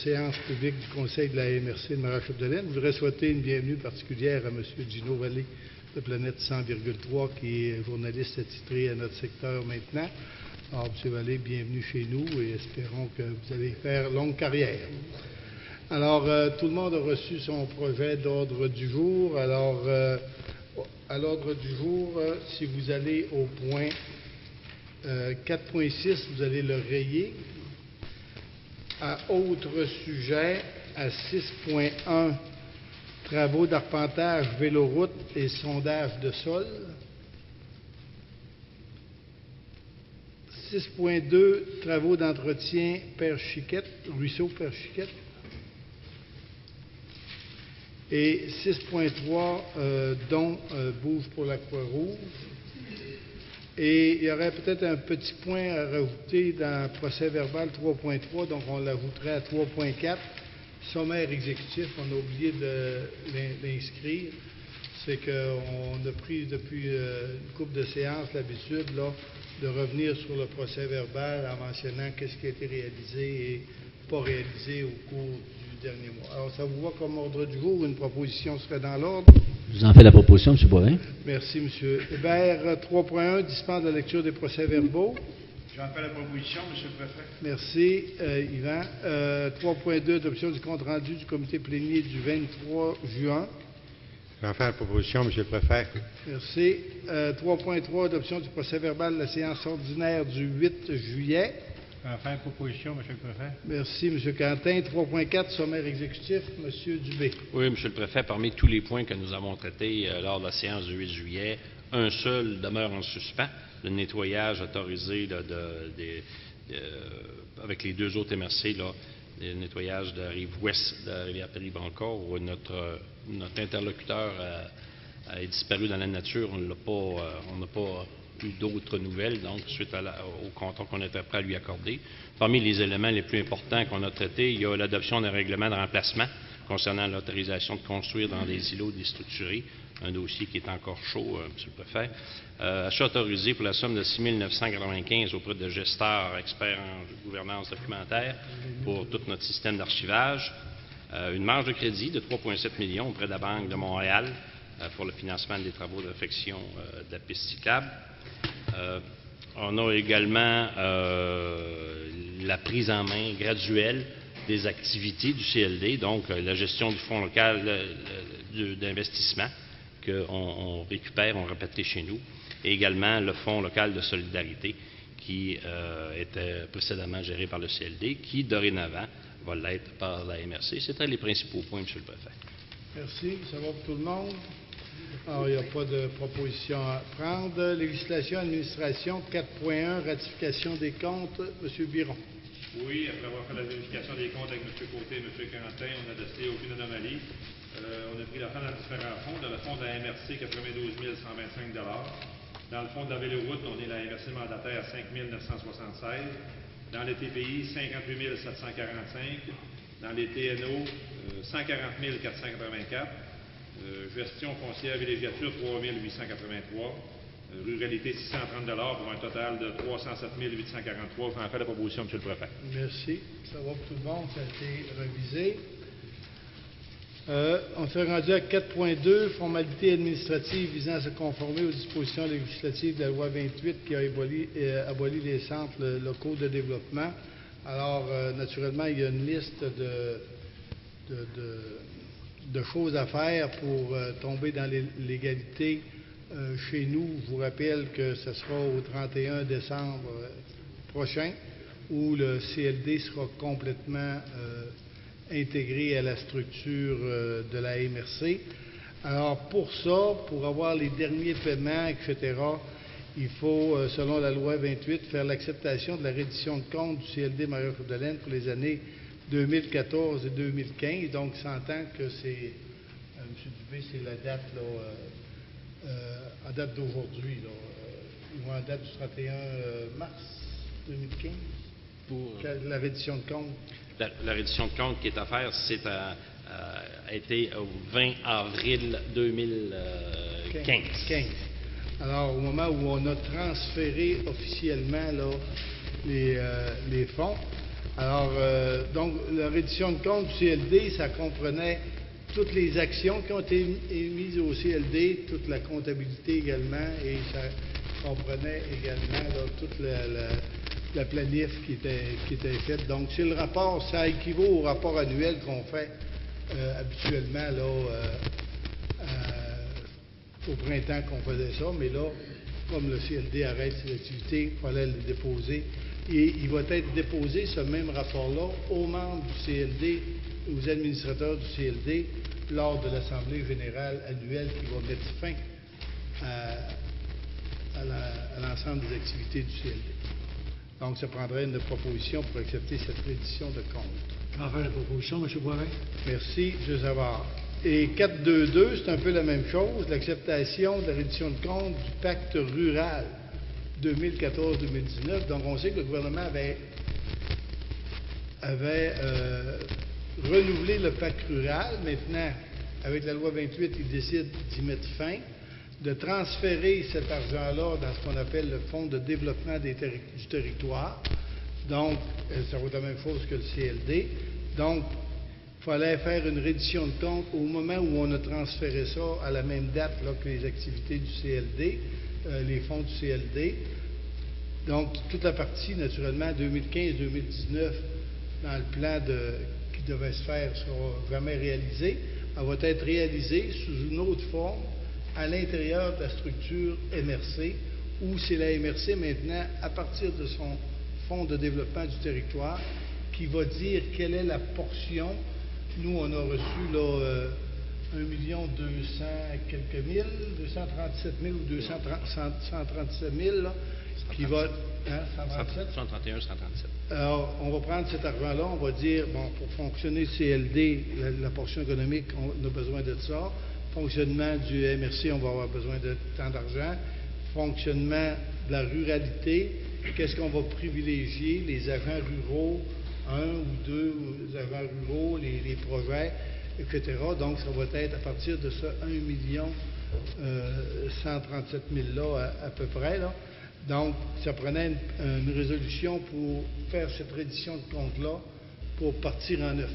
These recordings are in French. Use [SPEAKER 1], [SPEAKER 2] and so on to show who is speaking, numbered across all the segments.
[SPEAKER 1] séance publique du Conseil de la MRC de Marie-Chapdelaine. Je voudrais souhaiter une bienvenue particulière à M. Gino Vallée de Planète 100,3, qui est journaliste attitré à notre secteur maintenant. Alors, M. Vallée, bienvenue chez nous et espérons que vous allez faire longue carrière. Alors, tout le monde a reçu son projet d'ordre du jour. Alors, à l'ordre du jour, si vous allez au point 4.6, vous allez le rayer. À autres sujets, à 6.1, travaux d'arpentage, véloroute et sondage de sol. 6.2, travaux d'entretien Père-Chiquette, ruisseau Père-Chiquette. Et 6.3, dont Bouge pour la Croix-Rouge. Et il y aurait peut-être un petit point à rajouter dans le procès-verbal 3.3, donc on l'ajouterait à 3.4. Sommaire exécutif, on a oublié de l'inscrire. C'est qu'on a pris depuis une couple de séances l'habitude là, de revenir sur le procès-verbal en mentionnant qu'est-ce qui a été réalisé et pas réalisé au cours du dernier mois. Alors, ça vous va comme ordre du jour? Une proposition serait dans l'ordre?
[SPEAKER 2] Je vous en fais la proposition, M. Boivin.
[SPEAKER 1] Merci, M. Hébert. 3.1, dispense de la lecture des procès-verbaux.
[SPEAKER 3] J'en fais la proposition, M. le Préfet.
[SPEAKER 1] Merci, Yvan. 3.2, adoption du compte-rendu du comité plénier du 23 juin.
[SPEAKER 3] J'en fais la proposition, M. le Préfet.
[SPEAKER 1] Merci. 3.3, adoption du procès-verbal de la séance ordinaire du 8 juillet.
[SPEAKER 3] J'en fais la proposition, M. le Préfet.
[SPEAKER 1] Merci, M. Quentin. 3.4, sommaire exécutif, M. Dubé.
[SPEAKER 4] Oui, M. le Préfet, parmi tous les points que nous avons traités lors de la séance du 8 juillet, un seul demeure en suspens, le nettoyage autorisé avec les deux autres MRC, là, le nettoyage de la rive ouest de la rivière Périboncourt, où notre interlocuteur a disparu dans la nature. On n'a pas eu d'autres nouvelles, donc, suite au contrat qu'on était prêt à lui accorder. Parmi les éléments les plus importants qu'on a traités, il y a l'adoption d'un règlement de remplacement concernant l'autorisation de construire dans des îlots déstructurés, un dossier qui est encore chaud, M. le Préfet. Achat autorisé pour la somme de 6 995 auprès de gesteurs experts en gouvernance documentaire pour tout notre système d'archivage. Une marge de crédit de 3,7 millions auprès de la Banque de Montréal pour le financement des travaux de réfection de la piste cyclable. On a également la prise en main graduelle des activités du CLD, donc la gestion du fonds local d'investissement qu'on récupère, on répétait chez nous, et également le fonds local de solidarité qui était précédemment géré par le CLD, qui dorénavant va l'être par la MRC. C'était les principaux points, M. le Préfet.
[SPEAKER 1] Merci. Ça va pour tout le monde? Alors, il n'y a pas de proposition à prendre. Législation, administration, 4.1, ratification des comptes. M. Biron.
[SPEAKER 5] Oui, après avoir fait la vérification des comptes avec M. Côté et M. Quentin, on n'a décelé aucune anomalie. On a pris l'argent dans différents fonds. Dans le fonds de la MRC, 92 125 $. Dans le fonds de la Véloroute, on est la MRC mandataire à 5 976 $. Dans les TPI, 58 745 $. Dans les TNO, 140 484 $. Gestion foncière villégiature, 3 883 $. Ruralité, 630 $ pour un total de 307 843 $. J'en fais la proposition, M. le Préfet.
[SPEAKER 1] Merci. Ça va pour tout le monde. Ça a été révisé. On s'est rendu à 4.2, formalités administratives visant à se conformer aux dispositions législatives de la loi 28 qui a aboli les centres locaux de développement. Alors, naturellement, il y a une liste de choses à faire pour tomber dans les légalités chez nous. Je vous rappelle que ce sera au 31 décembre prochain où le CLD sera complètement intégré à la structure de la MRC. Alors, pour ça, pour avoir les derniers paiements, etc., il faut, selon la loi 28, faire l'acceptation de la reddition de compte du CLD Marie-Chapdelaine pour les années 2014 et 2015. Donc, s'entend que c'est, M. Dubé, c'est la date, là, en date d'aujourd'hui, ou en date du 31 mars 2015, pour la reddition de compte.
[SPEAKER 4] La reddition de compte qui est à faire, a été au 20 avril 2015.
[SPEAKER 1] Alors, au moment où on a transféré officiellement là, les fonds, Alors, donc, la reddition de compte du CLD, ça comprenait toutes les actions qui ont été émises au CLD, toute la comptabilité également, et ça comprenait également là, toute la planif qui était faite. Donc, c'est le rapport, ça équivaut au rapport annuel qu'on fait habituellement là, au printemps qu'on faisait ça, mais là, comme le CLD arrête ses activités, il fallait le déposer. Et il va être déposé, ce même rapport-là, aux membres du CLD, aux administrateurs du CLD, lors de l'Assemblée générale annuelle qui va mettre fin à l'ensemble des activités du CLD. Donc, ça prendrait une proposition pour accepter cette reddition de compte.
[SPEAKER 6] Je vais faire la proposition, M. Boivin.
[SPEAKER 1] Merci, M. Savard. Et 4.2.2, c'est un peu la même chose, l'acceptation de la reddition de compte du pacte rural 2014-2019. Donc, on sait que le gouvernement avait renouvelé le pacte rural. Maintenant, avec la loi 28, il décide d'y mettre fin, de transférer cet argent-là dans ce qu'on appelle le Fonds de développement du territoire. Donc, ça vaut la même chose que le CLD. Donc, il fallait faire une reddition de compte au moment où on a transféré ça à la même date là, que les activités du CLD, les fonds du CLD. Donc, toute la partie, naturellement, 2015-2019, dans le plan qui devait se faire, sera jamais réalisée. Elle va être réalisée sous une autre forme à l'intérieur de la structure MRC, où c'est la MRC maintenant, à partir de son fonds de développement du territoire, qui va dire quelle est la portion. Nous, on a reçu là 1,200 quelques mille, 237 000 ou 137 000, là, qui va... Hein, 137?
[SPEAKER 4] 131, 137.
[SPEAKER 1] Alors, on va prendre cet argent-là, on va dire, bon, pour fonctionner le CLD, la portion économique, on a besoin de ça. Fonctionnement du MRC, on va avoir besoin de tant d'argent. Fonctionnement de la ruralité, qu'est-ce qu'on va privilégier? Les agents ruraux, un ou deux agents ruraux, les projets, etc. Donc, ça va être à partir de ce 1 137 000 là, à peu près, là. Donc, ça prenait une résolution pour faire cette reddition de compte-là pour partir en neuf.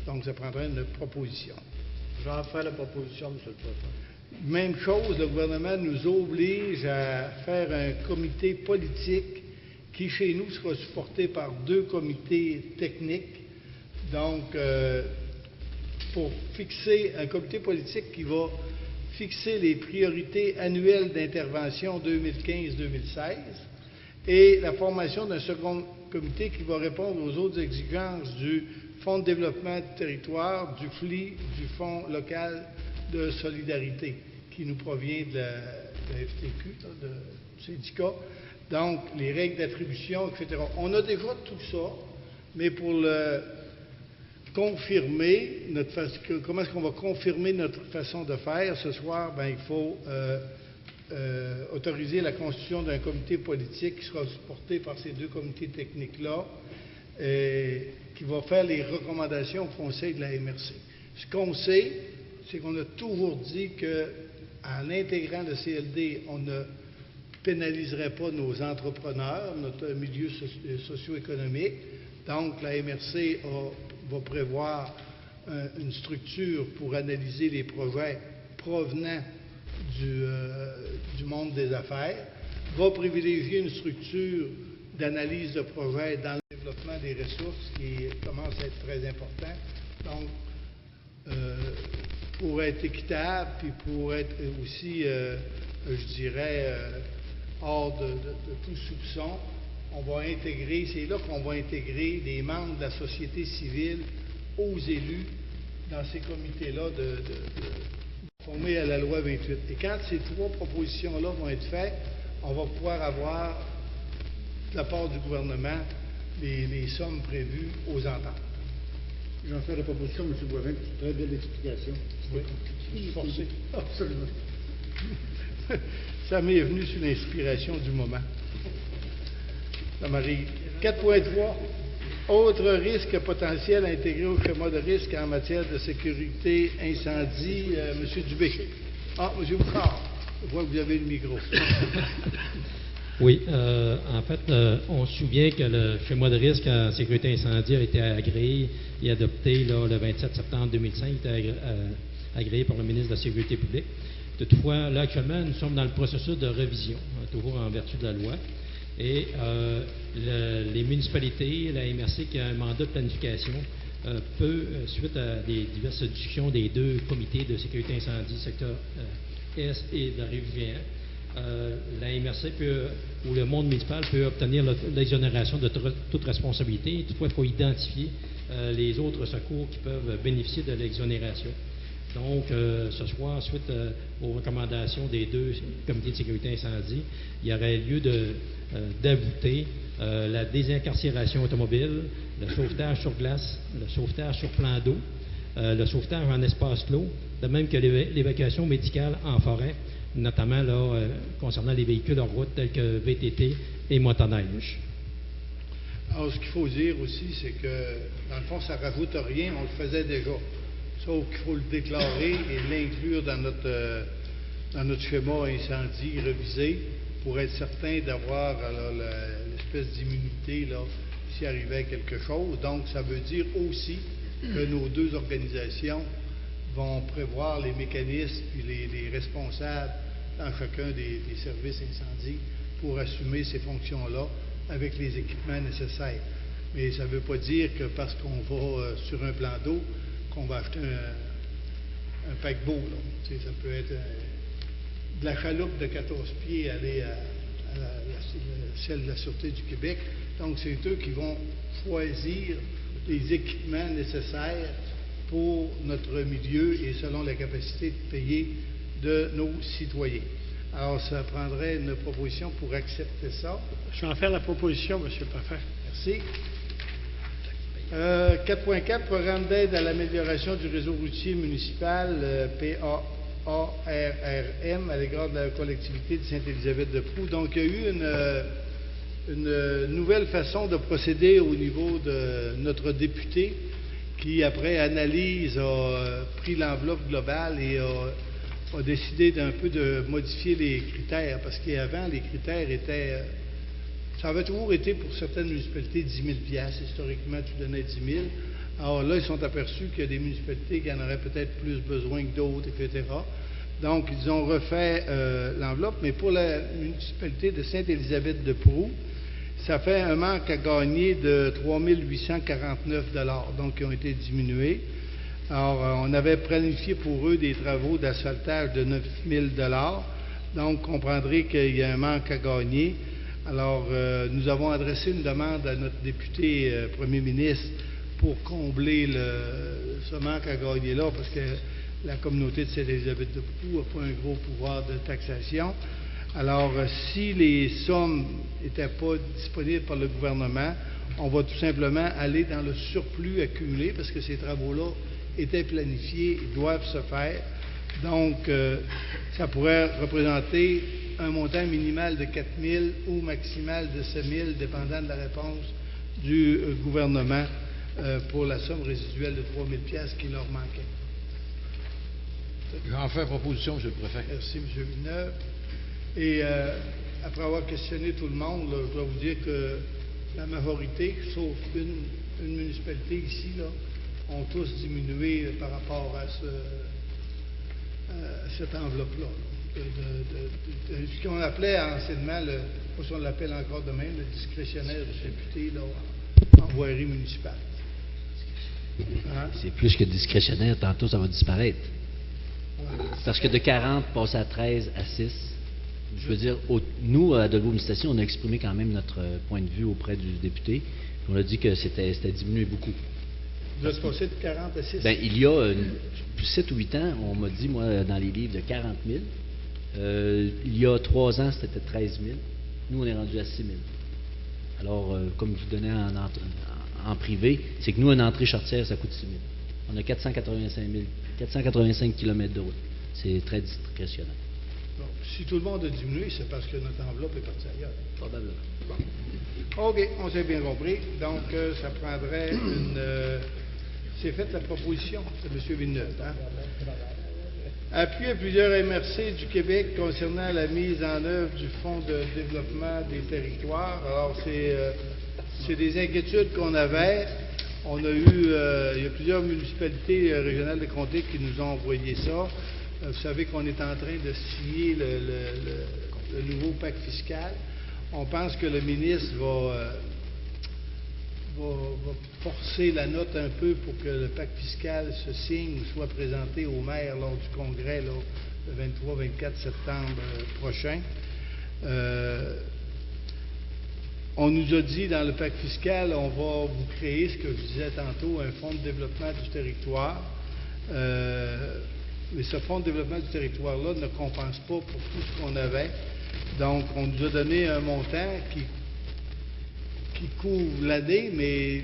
[SPEAKER 1] Donc, ça prendrait une proposition.
[SPEAKER 6] Je vais faire la proposition, M. le Président.
[SPEAKER 1] Même chose, le gouvernement nous oblige à faire un comité politique qui, chez nous, sera supporté par 2 comités techniques. Donc, pour fixer un comité politique qui va fixer les priorités annuelles d'intervention 2015-2016 et la formation d'un second comité qui va répondre aux autres exigences du Fonds de développement du territoire, du FLI, du Fonds local de solidarité qui nous provient de la FTQ, là, du syndicat. Donc, les règles d'attribution, etc. On a déjà tout ça, mais pour le confirmer, comment est-ce qu'on va confirmer notre façon de faire ce soir? Ben, il faut autoriser la constitution d'un comité politique qui sera supporté par ces 2 comités techniques-là, qui va faire les recommandations au Conseil de la MRC. Ce qu'on sait, c'est qu'on a toujours dit qu'en intégrant le CLD, on ne pénaliserait pas nos entrepreneurs, notre milieu socio-économique. Donc, la MRC va prévoir une structure pour analyser les projets provenant du monde des affaires, va privilégier une structure d'analyse de projets dans le développement des ressources qui commence à être très important. Donc, pour être équitable, puis pour être aussi, je dirais, hors de tout soupçon, on va intégrer, c'est là qu'on va intégrer des membres de la société civile aux élus dans ces comités-là formés à la loi 28. Et quand ces 3 propositions-là vont être faites, on va pouvoir avoir, de la part du gouvernement, les sommes prévues aux ententes.
[SPEAKER 6] Je vais faire la proposition, M. Boivin, très belle explication.
[SPEAKER 1] Oui, je suis forcé.
[SPEAKER 6] Absolument.
[SPEAKER 1] Ça m'est venu sur l'inspiration du moment. Ça m'arrive. 4.3. Autre risque potentiel intégré au schéma de risque en matière de sécurité incendie. M. Dubé. Ah, M. Bouchard. Je vois que vous avez le micro.
[SPEAKER 7] Oui, en fait, on se souvient que le schéma de risque en sécurité incendie a été agréé et adopté là, le 27 septembre 2005, il a été agréé par le ministre de la Sécurité publique. Toutefois, là, actuellement, nous sommes dans le processus de révision, toujours en vertu de la loi. Et les municipalités, la MRC qui a un mandat de planification, peut, suite à des diverses discussions des deux comités de sécurité incendie, secteur Est et de la Rive-du-Géant, la MRC ou le monde municipal peut obtenir l'exonération de toute responsabilité. Toutefois, il faut identifier les autres secours qui peuvent bénéficier de l'exonération. Donc, ce soir, suite aux recommandations des deux comités de sécurité incendie, il y aurait lieu d'ajouter la désincarcération automobile, le sauvetage sur glace, le sauvetage sur plan d'eau, le sauvetage en espace clos, de même que l'évacuation médicale en forêt, notamment là, concernant les véhicules en route tels que VTT et motoneige.
[SPEAKER 1] Alors, ce qu'il faut dire aussi, c'est que, dans le fond, ça ne rajoute rien, on le faisait déjà. Sauf qu'il faut le déclarer et l'inclure dans notre schéma incendie révisé pour être certain d'avoir l'espèce d'immunité là, s'il arrivait quelque chose. Donc, ça veut dire aussi que nos deux organisations vont prévoir les mécanismes et les responsables dans chacun des services incendies pour assumer ces fonctions-là avec les équipements nécessaires. Mais ça ne veut pas dire que parce qu'on va sur un plan d'eau, qu'on va acheter un paquebot. Là. Ça peut être de la chaloupe de 14 pieds aller à celle de la Sûreté du Québec. Donc, c'est eux qui vont choisir les équipements nécessaires pour notre milieu et selon la capacité de payer de nos citoyens. Alors, ça prendrait une proposition pour accepter ça.
[SPEAKER 6] Je vais en faire la proposition, M. le Préfet.
[SPEAKER 1] Merci. 4.4, programme d'aide à l'amélioration du réseau routier municipal, PAARRM, à l'égard de la collectivité de Sainte-Élisabeth-de-Prou. Donc, il y a eu une nouvelle façon de procéder au niveau de notre député qui, après analyse, a pris l'enveloppe globale et a décidé d'un peu de modifier les critères, parce qu'avant, les critères étaient... ça avait toujours été pour certaines municipalités 10 000 $. Historiquement, tu donnais 10 000. Alors là, ils sont aperçus qu'il y a des municipalités qui en auraient peut-être plus besoin que d'autres, etc. Donc, ils ont refait l'enveloppe, mais pour la municipalité de Sainte-Élisabeth-de-Prou, ça fait un manque à gagner de 3 849 $, donc qui ont été diminués. Alors, on avait planifié pour eux des travaux d'asphaltage de 9 000 $, donc vous comprendrez qu'il y a un manque à gagner. Alors, nous avons adressé une demande à notre député premier ministre pour combler ce manque à gagner-là, parce que la communauté de Sainte-Élisabeth-de-Prou n'a pas un gros pouvoir de taxation. Alors, si les sommes n'étaient pas disponibles par le gouvernement, on va tout simplement aller dans le surplus accumulé, parce que ces travaux-là étaient planifiés et doivent se faire. Donc, ça pourrait représenter un montant minimal de 4 000 ou maximal de 7 000, dépendant de la réponse du gouvernement pour la somme résiduelle de 3 000 $ qui leur manquait.
[SPEAKER 2] J'en fais proposition, M. le Préfet.
[SPEAKER 1] Merci, M. Villeneuve. Et après avoir questionné tout le monde, là, je dois vous dire que la majorité, sauf une municipalité ici, là, ont tous diminué par rapport à cette enveloppe-là. Ce qu'on appelait anciennement, je ne sais pas si on l'appelle encore de même, le discrétionnaire du député là, en voirie municipale. Hein?
[SPEAKER 2] C'est plus que discrétionnaire, tantôt ça va disparaître. Parce que de 40, passer à 13, à 6, je veux dire, nous, à Dolbeau-Municipalité, on a exprimé quand même notre point de vue auprès du député. On a dit que c'était diminué beaucoup.
[SPEAKER 1] Vous êtes passé de 40 à 6?
[SPEAKER 2] Bien, il y a 7 ou 8 ans, on m'a dit, moi, dans les livres, de 40 000. Il y a 3 ans, c'était 13 000. Nous, on est rendu à 6 000. Alors, comme je vous donnais en privé, c'est que nous, une entrée charretière, ça coûte 6 000. On a 485 km de route. C'est très discrétionnaire.
[SPEAKER 1] Bon, si tout le monde a diminué, c'est parce que notre enveloppe est partie ailleurs.
[SPEAKER 2] Probablement.
[SPEAKER 1] Bon. OK, on s'est bien compris. Donc, ça prendrait une... c'est fait la proposition, c'est M. Villeneuve. Hein? Appui à plusieurs MRC du Québec concernant la mise en œuvre du Fonds de développement des territoires. Alors, c'est des inquiétudes qu'on avait. On a eu, il y a plusieurs municipalités régionales de comté qui nous ont envoyé ça. Vous savez qu'on est en train de signer le nouveau pacte fiscal. On pense que le ministre va forcer la note un peu pour que le pacte fiscal se signe, soit présenté au maire lors du congrès là, le 23-24 septembre prochain. On nous a dit dans le pacte fiscal, on va vous créer, ce que je disais tantôt, un fonds de développement du territoire. Mais ce fonds de développement du territoire-là ne compense pas pour tout ce qu'on avait. Donc, on nous a donné un montant qui couvre l'année, mais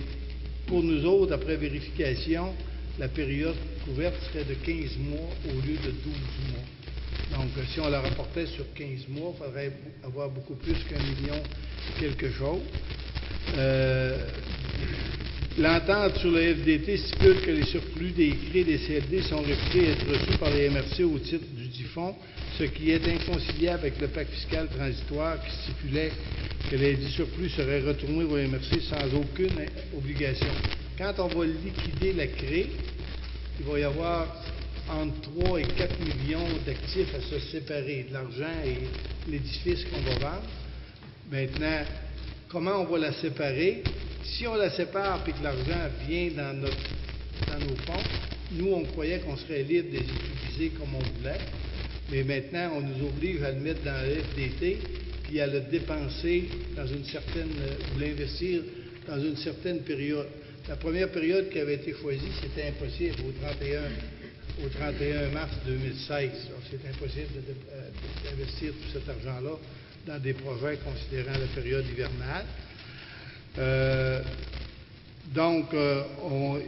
[SPEAKER 1] pour nous autres, après vérification, la période couverte serait de 15 mois au lieu de 12 mois. Donc, si on la rapportait sur 15 mois, il faudrait avoir beaucoup plus qu'1 million quelque chose. L'entente sur le FDT stipule que les surplus des CRE et des CLD sont réputés être reçus par les MRC au titre du dit fonds, ce qui est inconciliable avec le pacte fiscal transitoire qui stipulait que les dits surplus seraient retournés aux MRC sans aucune obligation. Quand on va liquider la CRE, il va y avoir entre 3 et 4 millions d'actifs à se séparer, de l'argent et l'édifice qu'on va vendre. Maintenant, comment on va la séparer? Si on la sépare et que l'argent vient dans nos fonds, nous, on croyait qu'on serait libre de les utiliser comme on voulait, mais maintenant, on nous oblige à le mettre dans le FDT puis à le dépenser dans une certaine, ou l'investir dans une certaine période. La première période qui avait été choisie, c'était impossible au 31 mars 2016. C'est impossible d'investir tout cet argent-là dans des projets considérant la période hivernale. Donc,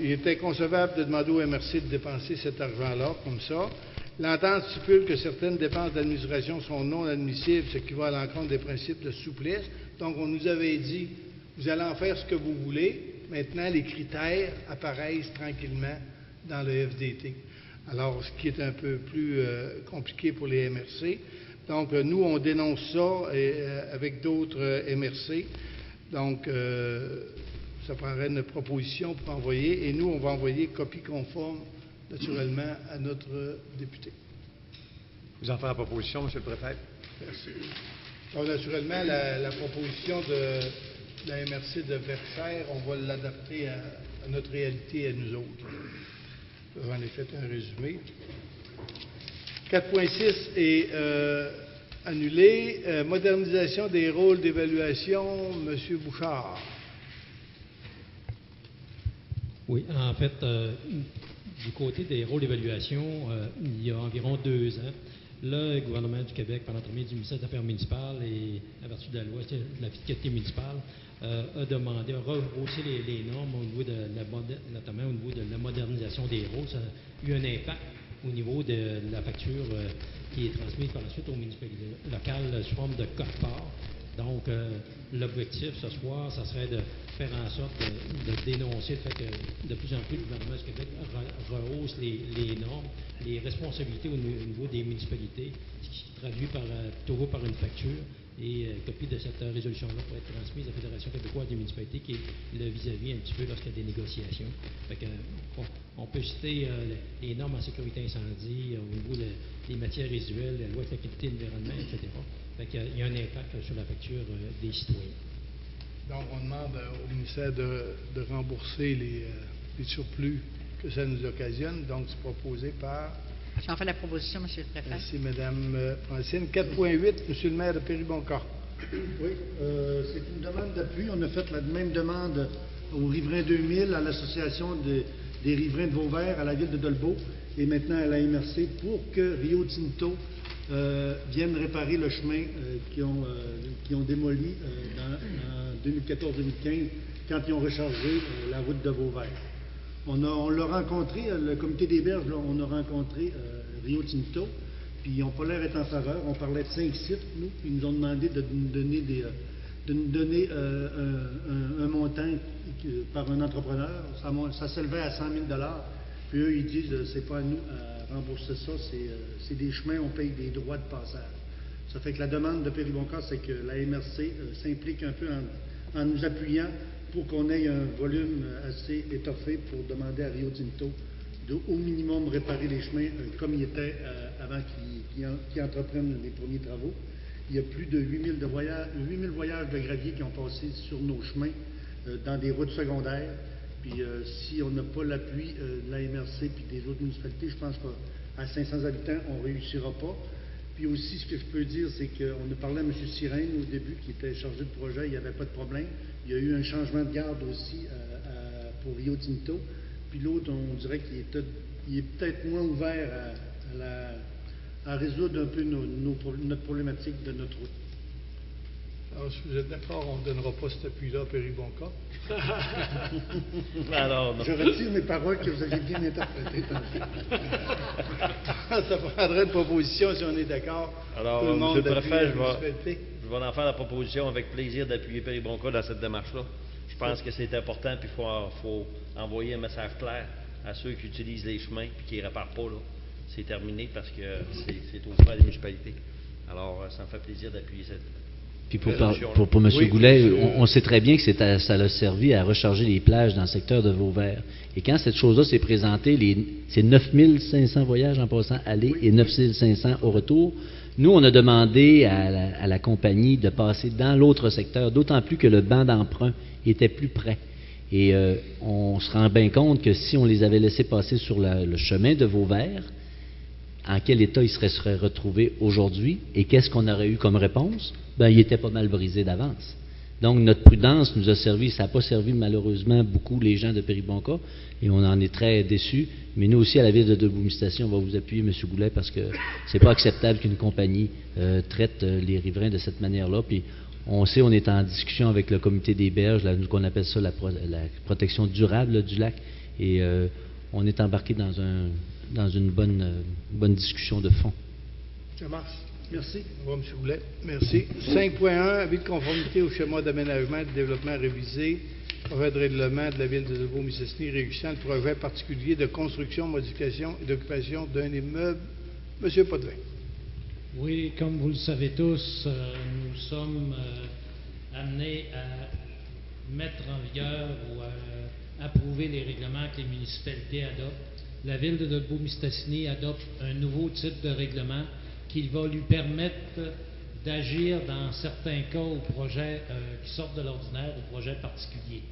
[SPEAKER 1] il est inconcevable de demander au MRC de dépenser cet argent-là comme ça. L'entente stipule que certaines dépenses d'administration sont non admissibles, ce qui va à l'encontre des principes de souplesse. Donc, on nous avait dit, vous allez en faire ce que vous voulez. Maintenant, les critères apparaissent tranquillement dans le FDT. Alors, ce qui est un peu plus compliqué pour les MRC. Donc, nous, on dénonce ça avec d'autres MRC. Donc, ça prendrait une proposition pour envoyer. Et nous, on va envoyer copie conforme, naturellement, à notre député.
[SPEAKER 8] Vous en faites la proposition, M. le Préfet?
[SPEAKER 1] Merci. Donc, naturellement, la proposition de la MRC de Verchères, on va l'adapter à notre réalité, à nous autres. J'en ai fait un résumé. 4.6 est annulé. Modernisation des rôles d'évaluation, M. Bouchard.
[SPEAKER 7] Oui, en fait, du côté des rôles d'évaluation, il y a environ 2 ans, le gouvernement du Québec, par l'entremise du ministère des Affaires municipales et à partir de la loi de la fiscalité municipale, a demandé à rehausser les normes au niveau notamment au niveau de la modernisation des rôles. Ça a eu un impact au niveau de la facture qui est transmise par la suite aux municipalités locales sous forme de code-part. Donc, l'objectif ce soir, ça serait de faire en sorte de dénoncer le fait que de plus en plus le gouvernement du Québec rehausse les normes, les responsabilités au niveau des municipalités, ce qui se traduit toujours par une facture. Et copie de cette résolution-là pour être transmise à la Fédération québécoise des municipalités qui est le vis-à-vis un petit peu lorsqu'il y a des négociations. Fait que, on peut citer les normes en sécurité incendie, au niveau des matières résiduelles, la loi de la qualité de l'environnement, etc. Fait qu'il y a un impact sur la facture des citoyens.
[SPEAKER 1] Donc, on demande au ministère de rembourser les surplus que ça nous occasionne. Donc, c'est proposé par...
[SPEAKER 9] J'en fais la proposition, M. le Préfet.
[SPEAKER 1] Merci, Mme Francine. 4.8, M. le maire de Péribonca.
[SPEAKER 6] Oui, c'est une demande d'appui. On a fait la même demande au Riverain 2000, à l'Association des Riverains de Vauvert, à la ville de Dolbeau, et maintenant à la MRC, pour que Rio Tinto vienne réparer le chemin qu'ils ont démoli en 2014-2015, quand ils ont rechargé la route de Vauvert. On l'a rencontré, le comité des berges, là, on a rencontré Rio Tinto, puis ils n'ont pas l'air d'être en faveur. On parlait de 5 sites, nous, puis ils nous ont demandé de nous donner un montant par un entrepreneur. Ça s'élevait à 100 000 $. Puis eux, ils disent c'est pas à nous à rembourser ça, c'est des chemins, on paye des droits de passage. Ça fait que la demande de Péribonca, c'est que la MRC s'implique un peu en nous appuyant pour qu'on ait un volume assez étoffé pour demander à Rio Tinto de, au minimum, réparer les chemins comme ils étaient avant qu'ils entreprennent les premiers travaux. Il y a plus de 8000 voyages de gravier qui ont passé sur nos chemins dans des routes secondaires. Puis si on n'a pas l'appui de la MRC puis des autres municipalités, je pense qu'à 500 habitants, on ne réussira pas. Puis aussi, ce que je peux dire, c'est qu'on a parlé à M. Sirène au début, qui était chargé de projet, il n'y avait pas de problème. Il y a eu un changement de garde aussi pour Rio Tinto. Puis l'autre, on dirait qu'il est peut-être moins ouvert à résoudre un peu notre problématique de notre route.
[SPEAKER 1] Alors, si vous êtes d'accord, on ne donnera pas cet appui-là à Péribonca.
[SPEAKER 8] Alors, non.
[SPEAKER 6] Je retire mes paroles que vous avez bien interprétées.
[SPEAKER 1] Ça prendrait une proposition si on est d'accord.
[SPEAKER 8] Alors,
[SPEAKER 1] Tout le monde
[SPEAKER 8] Monsieur le
[SPEAKER 1] appuie
[SPEAKER 8] Préfet,
[SPEAKER 1] la municipalité.
[SPEAKER 8] je vais en faire la proposition avec plaisir d'appuyer Péribonca dans cette démarche-là. Je pense que c'est important, puis il faut envoyer un message clair à ceux qui utilisent les chemins et qui ne réparent pas. Là. C'est terminé parce que c'est au frais des municipalités. Alors, ça me fait plaisir d'appuyer cette.
[SPEAKER 2] Puis pour M.
[SPEAKER 1] Oui,
[SPEAKER 2] Goulet,
[SPEAKER 1] monsieur.
[SPEAKER 2] on sait très bien que ça a servi à recharger les plages dans le secteur de Vauvert. Et quand cette chose-là s'est présentée, c'est 9500 voyages en passant aller et 9500 au retour. Nous, on a demandé à la compagnie de passer dans l'autre secteur, d'autant plus que le banc d'emprunt était plus près. Et on se rend bien compte que si on les avait laissés passer sur le chemin de Vauvert, en quel état ils se seraient retrouvés aujourd'hui et qu'est-ce qu'on aurait eu comme réponse? Ben, il était pas mal brisé d'avance. Donc, notre prudence nous a servi, ça n'a pas servi malheureusement beaucoup les gens de Péribonca et on en est très déçus. Mais nous aussi, à la ville de Debout-Station, on va vous appuyer, M. Goulet, parce que c'est pas acceptable qu'une compagnie traite les riverains de cette manière-là. Puis, on sait, on est en discussion avec le comité des berges, qu'on appelle ça la protection durable là, du lac. Et on est embarqué dans une bonne discussion de fond.
[SPEAKER 1] Ça marche.
[SPEAKER 6] Merci.
[SPEAKER 1] Au revoir, M. Goulet. Merci. 5.1, avis de conformité au schéma d'aménagement et de développement révisé, projet de règlement de la ville de Debout-Mistassini réussissant le projet particulier de construction, modification et d'occupation d'un immeuble. M. Potvin.
[SPEAKER 10] Oui, comme vous le savez tous, nous sommes amenés à mettre en vigueur ou à approuver les règlements que les municipalités adoptent. La ville de Debout-Mistassini adopte un nouveau type de règlement qui va lui permettre d'agir dans certains cas aux projets qui sortent de l'ordinaire, aux projets particuliers.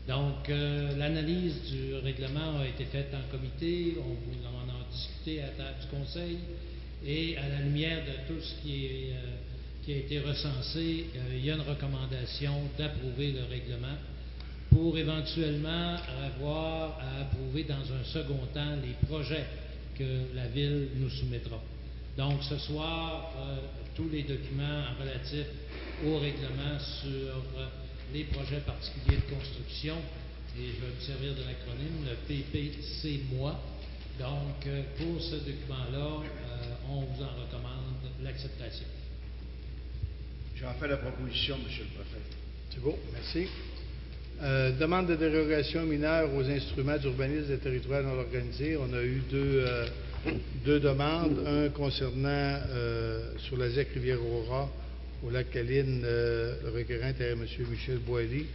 [SPEAKER 10] Donc, l'analyse du règlement a été faite en comité, on en a discuté à la table du conseil, et à la lumière de tout ce qui a été recensé, il y a une recommandation d'approuver le règlement pour éventuellement avoir à approuver dans un second temps les projets que la ville nous soumettra. Donc, ce soir, tous les documents relatifs au règlement sur les projets particuliers de construction, et je vais me servir de l'acronyme, le PPC-MOI. Donc, pour ce document-là, on vous en recommande l'acceptation.
[SPEAKER 3] J'en fais la proposition, M. le Préfet.
[SPEAKER 1] C'est beau, merci. Demande de dérogation mineure aux instruments d'urbanisme des territoires non organisés. On a eu deux demandes. Un concernant sur la ZEC Rivière-Aurora, au lac Caline, le requérant était M. Michel Boilly,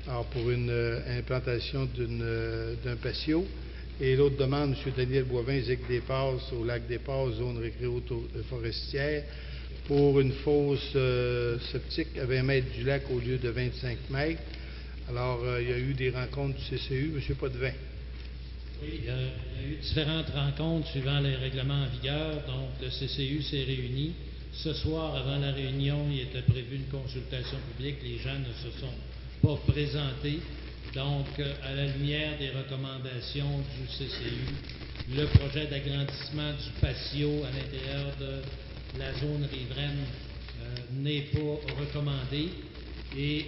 [SPEAKER 1] alors pour une implantation d'un patio. Et l'autre demande, M. Daniel Boivin, ZEC des Passes, au lac des Passes, zone récréo-forestière, pour une fosse septique à 20 mètres du lac au lieu de 25 mètres. Alors, il y a eu des rencontres du CCU. M. Potvin.
[SPEAKER 10] Oui, il y a eu différentes rencontres suivant les règlements en vigueur. Donc, le CCU s'est réuni. Ce soir, avant la réunion, il était prévu une consultation publique. Les gens ne se sont pas présentés. Donc, à la lumière des recommandations du CCU, le projet d'agrandissement du patio à l'intérieur de la zone riveraine n'est pas recommandé. Et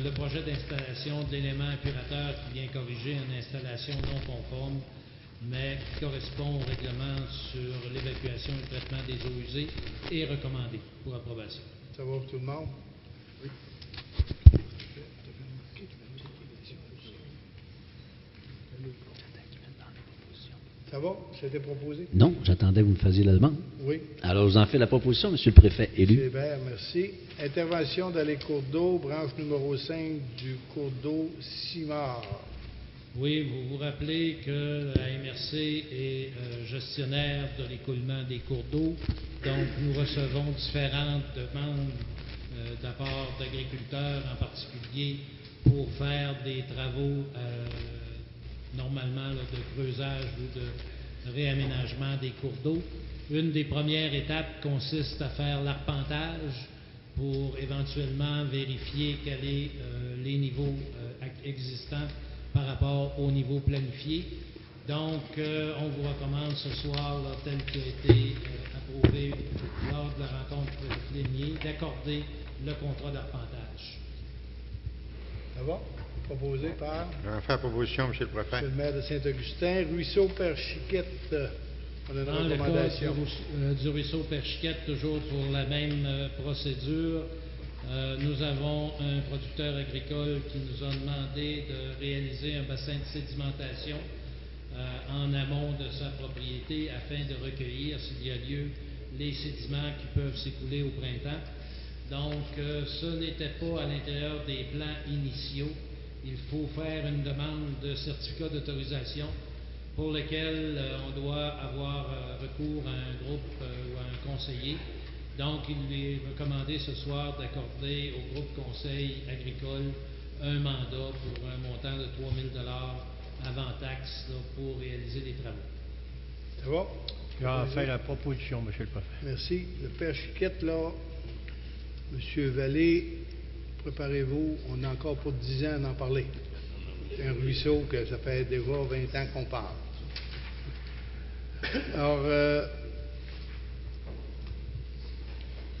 [SPEAKER 10] le projet d'installation de l'élément impurateur qui vient corriger une installation non conforme, mais qui correspond au règlement sur l'évacuation et le traitement des eaux usées, est recommandé pour approbation.
[SPEAKER 1] Ça va pour tout le monde? Oui. Ça va? C'était proposé?
[SPEAKER 2] Non, j'attendais que vous me fassiez la demande.
[SPEAKER 1] Oui.
[SPEAKER 2] Alors, je vous en fais la proposition, Monsieur le Préfet élu.
[SPEAKER 1] C'est bien, merci. Intervention dans les cours d'eau, branche numéro 5 du cours d'eau Simard.
[SPEAKER 10] Oui, vous vous rappelez que la MRC est gestionnaire de l'écoulement des cours d'eau. Donc, nous recevons différentes demandes de la part d'agriculteurs en particulier pour faire des travaux normalement là, de creusage ou de réaménagement des cours d'eau. Une des premières étapes consiste à faire l'arpentage pour éventuellement vérifier quels sont les niveaux existants par rapport au niveau planifié. Donc, on vous recommande ce soir, là, tel qu'il a été approuvé lors de la rencontre plénière, d'accorder le contrat d'arpentage.
[SPEAKER 1] Ça va? Proposé par
[SPEAKER 11] Je vais faire la proposition, M. le Préfet.
[SPEAKER 1] M. le maire de Saint-Augustin. Ruisseau Père-Chiquette, on a une
[SPEAKER 10] Dans le cas
[SPEAKER 1] recommandation.
[SPEAKER 10] du ruisseau Père-Chiquette, toujours pour la même procédure, nous avons un producteur agricole qui nous a demandé de réaliser un bassin de sédimentation en amont de sa propriété afin de recueillir, s'il y a lieu, les sédiments qui peuvent s'écouler au printemps. Donc, ce n'était pas à l'intérieur des plans initiaux. Il faut faire une demande de certificat d'autorisation pour lequel on doit avoir recours à un groupe ou à un conseiller. Donc, il est recommandé ce soir d'accorder au groupe conseil agricole un mandat pour un montant de 3 000 avant taxe là, pour réaliser les travaux.
[SPEAKER 1] Ça va?
[SPEAKER 6] Je vais faire la proposition, M. le Préfet.
[SPEAKER 1] Merci. Le Père-Chiquette, là, M. Vallée, préparez-vous, on a encore pour 10 ans d'en parler. C'est un ruisseau que ça fait déjà 20 ans qu'on parle. Alors,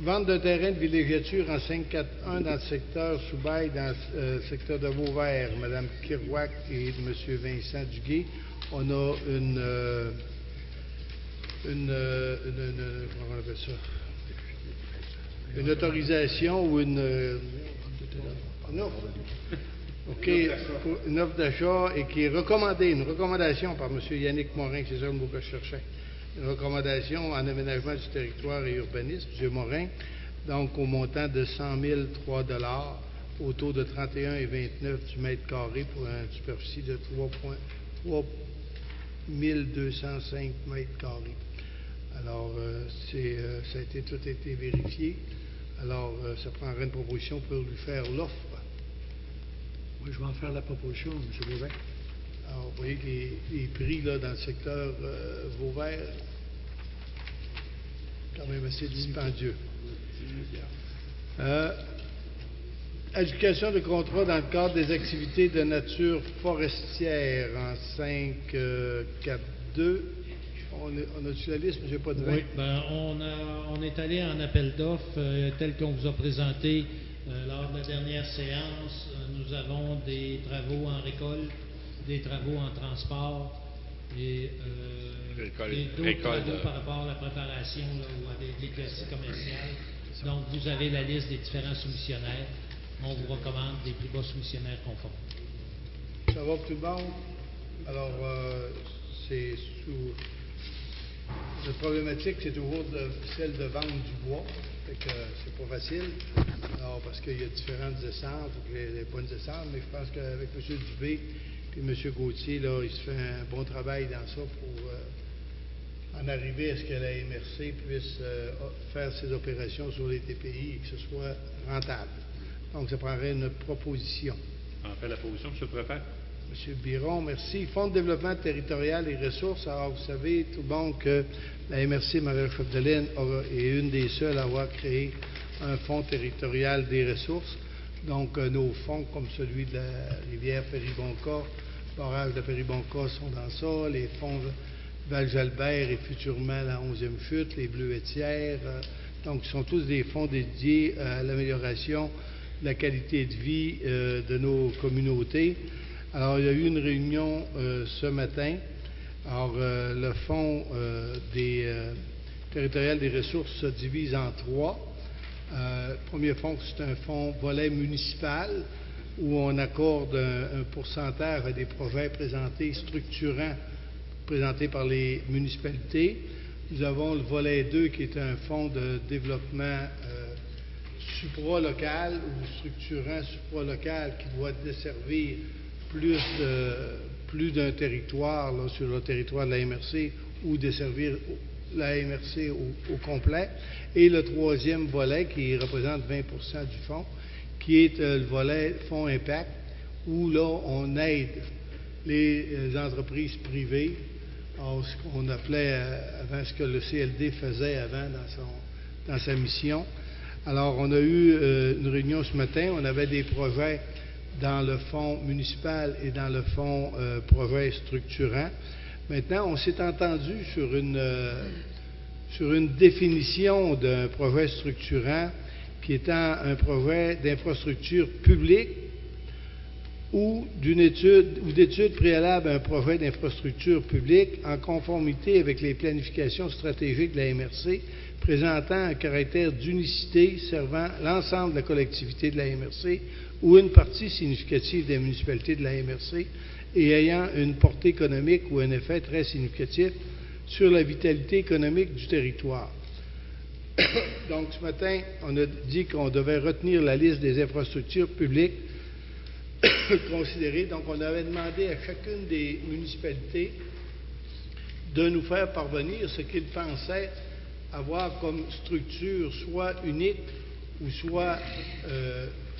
[SPEAKER 1] vente d'un terrain de villégiature en 541 dans le secteur Sous-Bail, dans le secteur de Vauvert, Mme Kirouac et M. Vincent Duguay. On a comment on appelle ça? Une autorisation ou une offre. OK, une offre d'achat et qui est recommandée, une recommandation par M. Yannick Morin, c'est ça le mot que je cherchais. Une recommandation en aménagement du territoire et urbanisme, M. Morin, donc au montant de 100 003 $ au taux de 31,29 du mètre carré pour une superficie de 3 205 mètres carrés. Alors, ça a été, tout a été vérifié. Alors, ça prendrait une proposition pour lui faire l'offre.
[SPEAKER 6] Oui, je vais en faire la proposition, M. Beauvais.
[SPEAKER 1] Alors, vous voyez que les prix là, dans le secteur Vauvert, quand même assez dispendieux. Adjudication de contrat dans le cadre des activités de nature forestière en 5.4.2. On a-tu la liste, mais je n'ai pas de vin?
[SPEAKER 10] Oui, ben, on est allé en appel d'offres tel qu'on vous a présenté lors de la dernière séance. Nous avons des travaux en récolte, des travaux en transport et d'autres travaux par rapport à la préparation là, ou à des classes commerciales. Donc, vous avez la liste des différents soumissionnaires. On vous recommande des plus bas soumissionnaires conformes.
[SPEAKER 1] Ça va pour tout le monde? Alors, c'est sous... La problématique, c'est toujours celle de vendre du bois. Fait que c'est pas facile. Alors, parce qu'il y a différentes essences, il faut que les bonnes essences, mais je pense qu'avec M. Dubé et M. Gauthier, là, il se fait un bon travail dans ça pour en arriver à ce que la MRC puisse faire ses opérations sur les TPI et que ce soit rentable. Donc, ça prendrait une proposition.
[SPEAKER 5] En fait, la proposition, M. le Préfet.
[SPEAKER 1] M. Biron, merci. Fonds de développement territorial et ressources. Alors, vous savez tout bon que la MRC Marie-Chapdelaine est une des seules à avoir créé un fonds territorial des ressources. Donc, nos fonds, comme celui de la rivière Péribonca, barrage de Péribonca sont dans ça, les fonds Val-Jalbert et futurement la 11e chute, les Bleuetières. Donc, ce sont tous des fonds dédiés à l'amélioration de la qualité de vie de nos communautés. Alors, il y a eu une réunion ce matin. Alors, le fonds territorial des ressources se divise en 3. Le premier fonds, c'est un fonds volet municipal où on accorde un pourcentage à des projets présentés structurants présenté par les municipalités. Nous avons le volet 2 qui est un fonds de développement supralocal ou structurant supralocal qui doit desservir plus d'un territoire là, sur le territoire de la MRC ou desservir la MRC au complet. Et le troisième volet qui représente 20 du fonds, qui est le volet fonds impact, où là, on aide les entreprises privées, ce qu'on appelait avant, ce que le CLD faisait avant dans sa mission. Alors, on a eu une réunion ce matin, on avait des projets dans le fonds municipal et dans le fonds projet structurant. Maintenant, on s'est entendu sur une définition d'un projet structurant qui étant un projet d'infrastructure publique ou d'étude préalable à un projet d'infrastructure publique en conformité avec les planifications stratégiques de la MRC, présentant un caractère d'unicité servant l'ensemble de la collectivité de la MRC ou une partie significative des municipalités de la MRC et ayant une portée économique ou un effet très significatif sur la vitalité économique du territoire. Donc, ce matin, on a dit qu'on devait retenir la liste des infrastructures publiques considérées. Donc, on avait demandé à chacune des municipalités de nous faire parvenir ce qu'ils pensaient avoir comme structure soit unique ou soit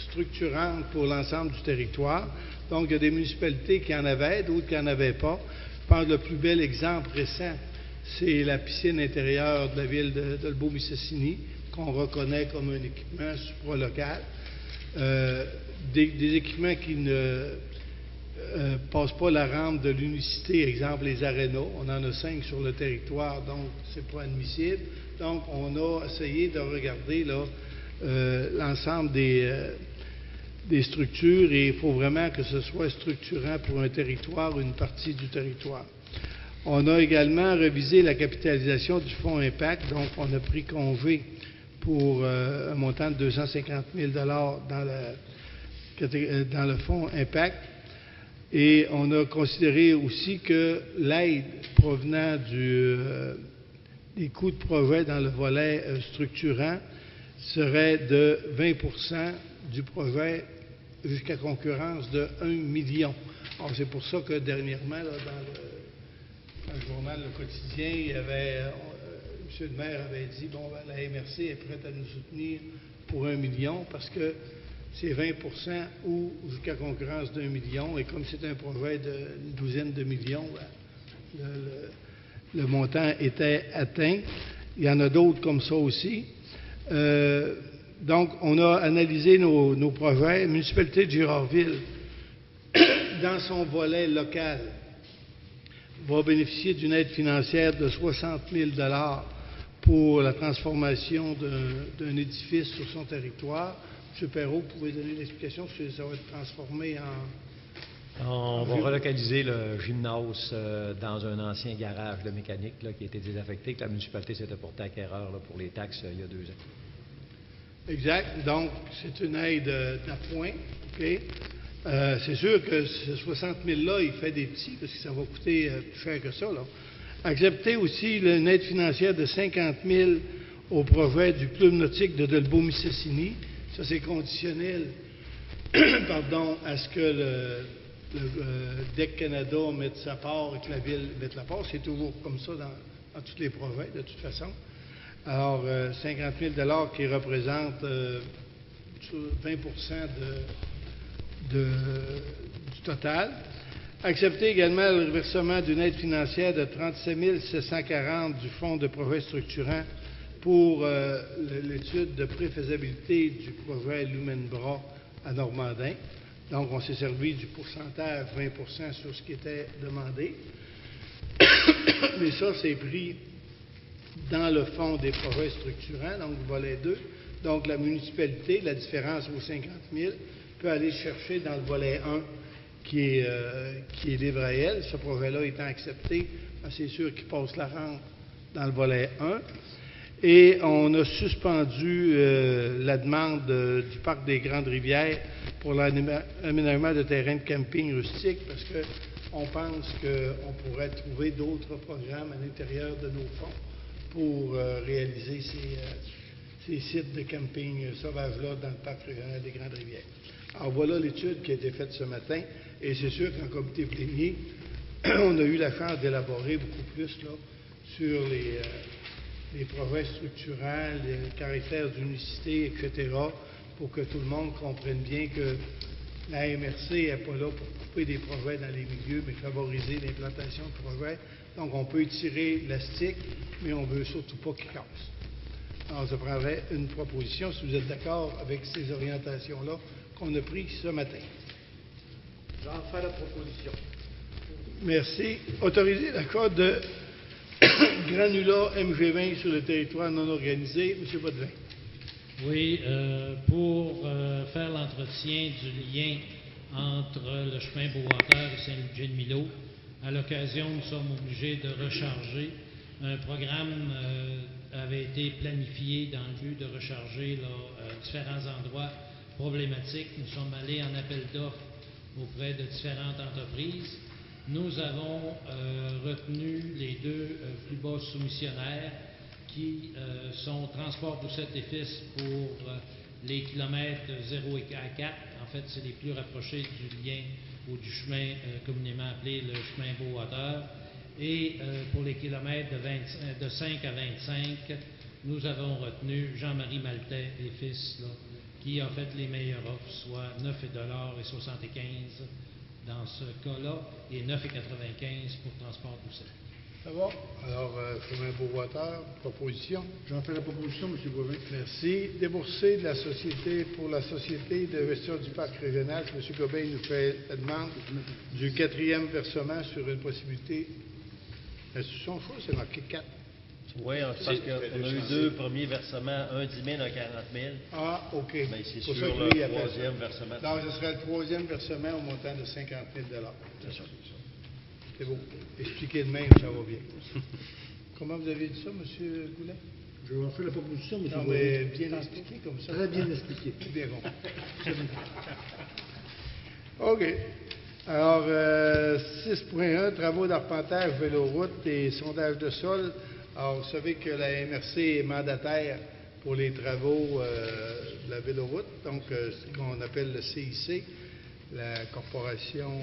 [SPEAKER 1] structurante pour l'ensemble du territoire. Donc, il y a des municipalités qui en avaient, d'autres qui n'en avaient pas. Je pense que le plus bel exemple récent, c'est la piscine intérieure de la ville de Dolbeau-Mistassini, qu'on reconnaît comme un équipement supralocal. Des équipements qui ne passent pas la rampe de l'unicité, exemple les arénas. On en a 5 sur le territoire, donc c'est pas admissible. Donc, on a essayé de regarder là, l'ensemble des structures et il faut vraiment que ce soit structurant pour un territoire ou une partie du territoire. On a également révisé la capitalisation du fonds Impact, donc on a pris congé pour un montant de 250 000 dans le fonds Impact et on a considéré aussi que l'aide provenant des coûts de projet dans le volet structurant serait de 20 du projet jusqu'à concurrence de 1 million. Alors, c'est pour ça que dernièrement, là, dans le journal Le Quotidien, il y avait, M. le maire avait dit, bon, ben, la MRC est prête à nous soutenir pour 1 million parce que c'est 20 ou jusqu'à concurrence d'1 million. Et comme c'est un projet d'une douzaine de millions, ben, le montant était atteint. Il y en a d'autres comme ça aussi. Donc, on a analysé nos projets. La municipalité de Girardville, dans son volet local, va bénéficier d'une aide financière de 60 000 pour la transformation d'un édifice sur son territoire. M. Perrault, vous pouvez donner l'explication parce que ça va être transformé en...
[SPEAKER 12] On va relocaliser le gymnase dans un ancien garage de mécanique là, qui a été désaffecté, que la municipalité s'était portée acquéreur là, pour les taxes il y a 2 ans.
[SPEAKER 1] Exact. Donc, c'est une aide d'appoint. Okay? C'est sûr que ce 60 000-là, il fait des petits parce que ça va coûter plus cher que ça. Là. Accepter aussi une aide financière de 50 000 au projet du club nautique de Dolbeau-Mistassini. Ça, c'est conditionnel à ce que le DEC Canada mette sa part et que la Ville mette la part. C'est toujours comme ça dans tous les projets, de toute façon. Alors, 50 000 $ qui représentent 20 du total. Accepter également le reversement d'une aide financière de 37 740 du Fonds de projet structurant pour l'étude de préfaisabilité du projet Lumenbras à Normandin. Donc, on s'est servi du pourcentage 20 sur ce qui était demandé. Mais ça, c'est pris dans le fonds des projets structurants, donc volet 2. Donc, la municipalité, la différence aux 50 000, peut aller chercher dans le volet 1 qui est libre à elle. Ce projet-là étant accepté, c'est sûr qu'il passe la rente dans le volet 1. Et on a suspendu la demande du Parc des Grandes Rivières pour l'aménagement de terrains de camping rustique parce que on pense qu'on pourrait trouver d'autres programmes à l'intérieur de nos fonds pour réaliser ces sites de camping sauvages-là dans le parc régional des Grandes-Rivières. Alors voilà l'étude qui a été faite ce matin, et c'est sûr qu'en comité plénier, on a eu la chance d'élaborer beaucoup plus là, sur les projets structurants, les caractères d'unicité, etc., pour que tout le monde comprenne bien que la MRC n'est pas là pour couper des projets dans les milieux, mais favoriser l'implantation de projets. Donc, on peut étirer l'élastique, mais on ne veut surtout pas qu'il casse. Alors, ça prendrait une proposition, si vous êtes d'accord avec ces orientations-là qu'on a prises ce matin.
[SPEAKER 6] J'en fais la proposition.
[SPEAKER 1] Merci. Autoriser l'accord de granulat MG20 sur le territoire non organisé. M. Potvin.
[SPEAKER 10] Oui, pour faire l'entretien du lien entre le chemin Beauwater et Saint-Ludger-de-Milo, à l'occasion, nous sommes obligés de recharger. Un programme avait été planifié dans le but de recharger différents endroits problématiques. Nous sommes allés en appel d'offres auprès de différentes entreprises. Nous avons retenu les deux plus bas soumissionnaires qui sont Transport Doucette et Fils pour les kilomètres 0 et 4. En fait, c'est les plus rapprochés du lien ou du chemin communément appelé le chemin Beauwater. Et pour les kilomètres de 5 à 25, nous avons retenu Jean-Marie Maltais et Fils, là, qui a fait les meilleures offres, soit 9,75 $ dans ce cas-là et 9,95 $ pour Transport Doucette.
[SPEAKER 1] Ça va? Alors, chemin Beauwater, proposition.
[SPEAKER 6] J'en fais la proposition, M. Boivin.
[SPEAKER 1] Merci. Débourser de la société pour la Société de gestion du parc régional. M. Gobin nous fait la demande du 4e versement sur une possibilité. Son choix, c'est marqué 4.
[SPEAKER 8] Oui, parce qu'on a eu deux premiers versements, un 10 000, un 40 000.
[SPEAKER 1] Ah, OK.
[SPEAKER 8] Mais c'est
[SPEAKER 1] pour
[SPEAKER 8] sur
[SPEAKER 1] ça que
[SPEAKER 8] le
[SPEAKER 1] lui, il appelle
[SPEAKER 8] troisième
[SPEAKER 1] ça.
[SPEAKER 8] versement.
[SPEAKER 1] Donc, ce serait le 3e versement au montant de 50 000 $.
[SPEAKER 8] C'est ça.
[SPEAKER 1] C'est beau. Expliquez de même, ça va bien. Comment vous avez dit ça, M. Goulet?
[SPEAKER 6] Je vais en faire la proposition, M.
[SPEAKER 1] Non,
[SPEAKER 6] Boivin.
[SPEAKER 1] mais bien expliqué comme ça.
[SPEAKER 6] Très bien expliqué.
[SPEAKER 1] C'est bien bon. OK. Alors, 6.1, travaux d'arpentage, véloroute et sondage de sol. Alors, vous savez que la MRC est mandataire pour les travaux de la véloroute, donc ce qu'on appelle le CIC, la Corporation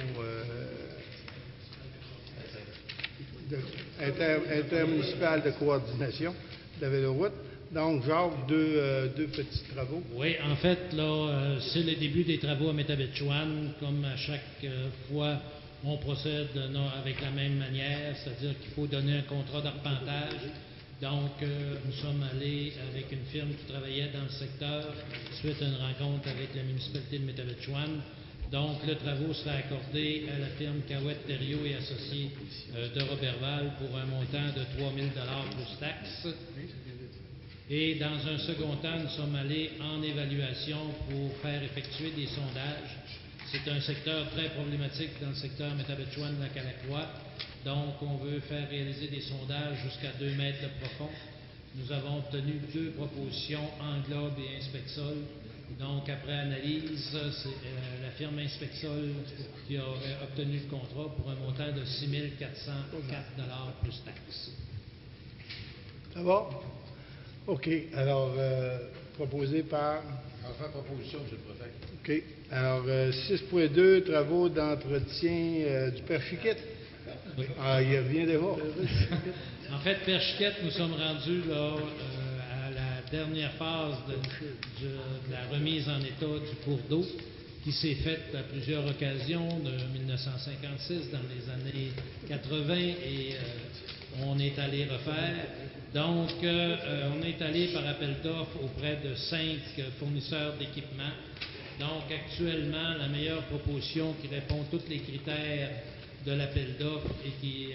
[SPEAKER 1] intermunicipale de coordination de la véloroute. Donc, Jacques, deux petits travaux.
[SPEAKER 10] Oui, en fait, là, c'est le début des travaux à Métabetchouan. Comme à chaque fois, on procède avec la même manière, c'est-à-dire qu'il faut donner un contrat d'arpentage. Donc, nous sommes allés avec une firme qui travaillait dans le secteur suite à une rencontre avec la municipalité de Métabetchouan. Donc, le travaux sera accordé à la firme Cahouette Thériault et Associés de Roberval pour un montant de 3 000 $ plus taxes. Et dans un second temps, nous sommes allés en évaluation pour faire effectuer des sondages. C'est un secteur très problématique dans le secteur Métabetchouan de la Calacroix. Donc, on veut faire réaliser des sondages jusqu'à 2 mètres de profond. Nous avons obtenu 2 propositions, Englobe et Inspexol. Donc, après analyse, c'est la firme Inspexol qui a obtenu le contrat pour un montant de 6 404 $ plus taxes.
[SPEAKER 1] Ça va? OK. Alors, proposé par...
[SPEAKER 3] Enfin, proposition, M. le Préfet.
[SPEAKER 1] OK. Alors, 6.2, travaux d'entretien du Père Chiquette.
[SPEAKER 10] Oui.
[SPEAKER 1] Ah, il revient déjà.
[SPEAKER 10] En fait, Père Chiquette, nous sommes rendus là, à la dernière phase de la remise en état du cours d'eau qui s'est faite à plusieurs occasions de 1956 dans les années 80 et on est allé refaire. Donc, on est allé par appel d'offres auprès de 5 fournisseurs d'équipements. Donc, actuellement, la meilleure proposition qui répond à tous les critères de l'appel d'offres et qui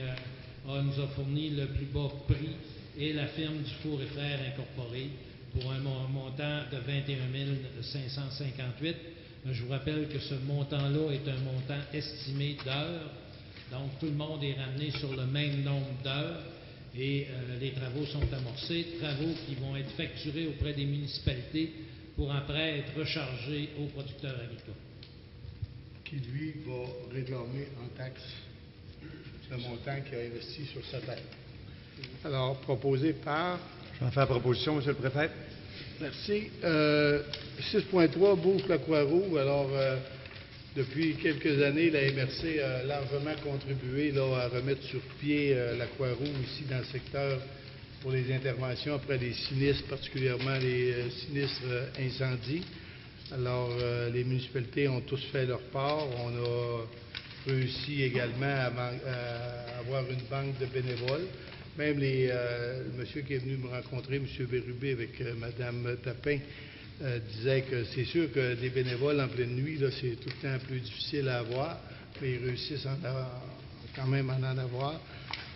[SPEAKER 10] nous a fourni le plus bas prix est la firme du Four et Frères Incorporé pour un montant de 21 558. Je vous rappelle que ce montant-là est un montant estimé d'heures. Donc, tout le monde est ramené sur le même nombre d'heures. Et les travaux sont amorcés, travaux qui vont être facturés auprès des municipalités pour après être rechargés aux producteurs agricoles.
[SPEAKER 1] Qui, lui, va réclamer en taxes le montant qu'il a investi sur sa terre. Alors, proposé par...
[SPEAKER 11] J'en fais la proposition, Monsieur le Préfet.
[SPEAKER 1] Merci. 6.3, Beauce-la-Croix-Rouge. Alors, depuis quelques années, la MRC a largement contribué là, à remettre sur pied la Croix-Rouge ici dans le secteur pour les interventions après les sinistres, particulièrement les sinistres incendies. Alors, les municipalités ont tous fait leur part. On a réussi également à avoir une banque de bénévoles. Même le monsieur qui est venu me rencontrer, M. Bérubé, avec Mme Tapin, disait que c'est sûr que des bénévoles en pleine nuit, là, c'est tout le temps plus difficile à avoir, mais ils réussissent quand même à en avoir.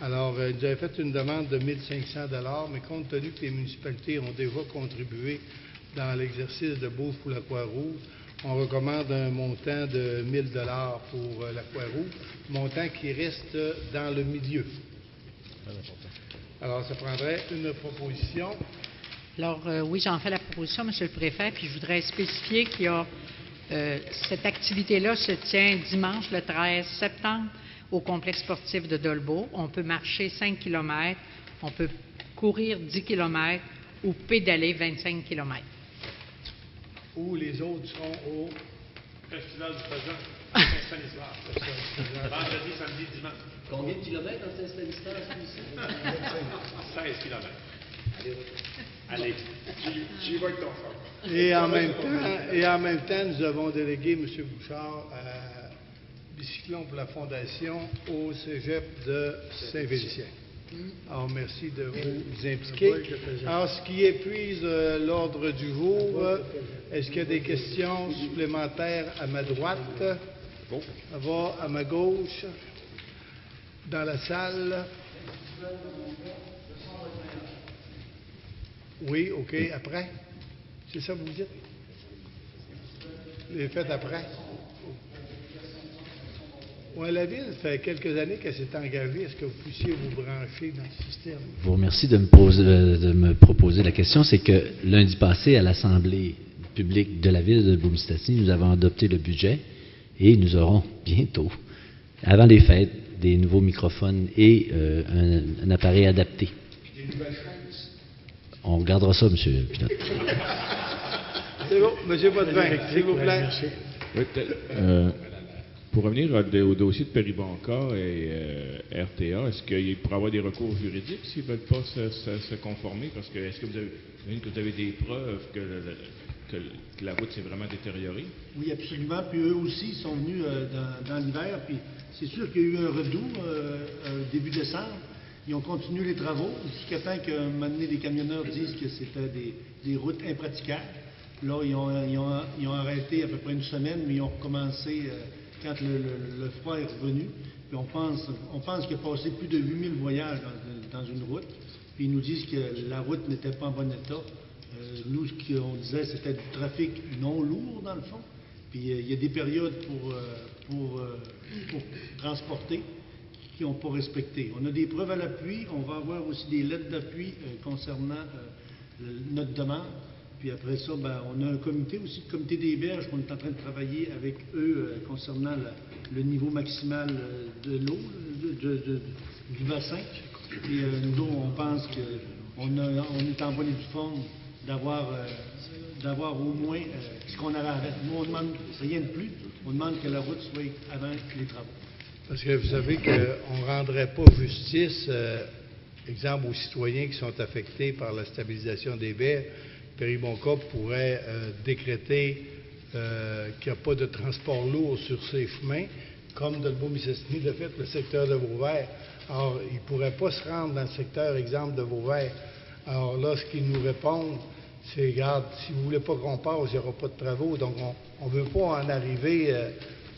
[SPEAKER 1] Alors, ils nous avaient fait une demande de 1 500 $, mais compte tenu que les municipalités ont déjà contribué dans l'exercice de Beauce pour la Croix-Rouge, on recommande un montant de 1 000 $ pour la Croix-Rouge, montant qui reste dans le milieu. Alors, ça prendrait une proposition.
[SPEAKER 9] Alors, oui, j'en fais la proposition, M. le Préfet, puis je voudrais spécifier qu'il y a cette activité-là se tient dimanche, le 13 septembre, au complexe sportif de Dolbeau. On peut marcher 5 km, on peut courir 10 km ou pédaler 25 km.
[SPEAKER 1] Ou les autres seront au
[SPEAKER 5] Festival du Présent, Saint-Stanislas. Vendredi, samedi, dimanche.
[SPEAKER 2] Combien de kilomètres dans Saint-Stanislas ici?
[SPEAKER 5] 16 kilomètres. Allez, j'y vais avec ton frère.
[SPEAKER 1] Et en même temps, nous avons délégué M. Bouchard à Bicyclon pour la Fondation au cégep de Saint-Félicien. Alors, merci de vous impliquer. Alors, ce qui épuise l'ordre du jour, est-ce qu'il y a des questions supplémentaires à ma droite? Ça va à ma gauche, dans la salle. Oui, OK, après? C'est ça que vous dites? Les faites après? Oui, la Ville, ça fait quelques années qu'elle s'est engagée. Est-ce que vous puissiez vous brancher dans le système?
[SPEAKER 2] Je vous remercie de me proposer la question. C'est que lundi passé, à l'Assemblée publique de la Ville de Beaumistassini, nous avons adopté le budget et nous aurons bientôt, avant les fêtes, des nouveaux microphones et un appareil adapté.
[SPEAKER 1] Des nouvelles chaises?
[SPEAKER 2] On regardera ça, M. Pilote.
[SPEAKER 1] C'est bon. M. Potvin, s'il vous plaît.
[SPEAKER 13] Oui, pour revenir au dossier de Péribonca et RTA, est-ce qu'il pourrait y avoir des recours juridiques s'ils ne veulent pas se conformer? Parce que est-ce que vous avez des preuves que la route s'est vraiment détériorée?
[SPEAKER 6] Oui, absolument. Puis eux aussi sont venus dans l'hiver. Puis c'est sûr qu'il y a eu un redout début décembre. Ils ont continué les travaux jusqu'à temps qu'un moment donné, les camionneurs disent que c'était des routes impraticables. Là, ils ont arrêté à peu près une semaine, mais ils ont recommencé quand le froid est revenu. Puis on pense qu'il a passé plus de 8000 voyages dans une route. Puis ils nous disent que la route n'était pas en bon état. Nous, ce qu'on disait, c'était du trafic non lourd, dans le fond. Puis il y a des périodes pour transporter qui n'ont pas respecté. On a des preuves à l'appui. On va avoir aussi des lettres d'appui concernant notre demande. Puis après ça, on a un comité aussi, le comité des berges, qu'on est en train de travailler avec eux concernant le niveau maximal de l'eau, du bassin. Et nous, on pense qu'on est en bonne et due forme d'avoir au moins ce qu'on avait arrêté. Nous, on demande rien de plus. On demande que la route soit avant les travaux.
[SPEAKER 1] Parce que vous savez qu'on ne rendrait pas justice, exemple, aux citoyens qui sont affectés par la stabilisation des berges. Péribonca pourrait décréter qu'il n'y a pas de transport lourd sur ces chemins, comme Dolbeau-Mistassini l'a fait le secteur de Vauvert. Alors, ils ne pourraient pas se rendre dans le secteur, exemple, de Vauvert. Alors là, ce qu'ils nous répondent, c'est, regarde, si vous ne voulez pas qu'on passe, il n'y aura pas de travaux. Donc, on ne veut pas en arriver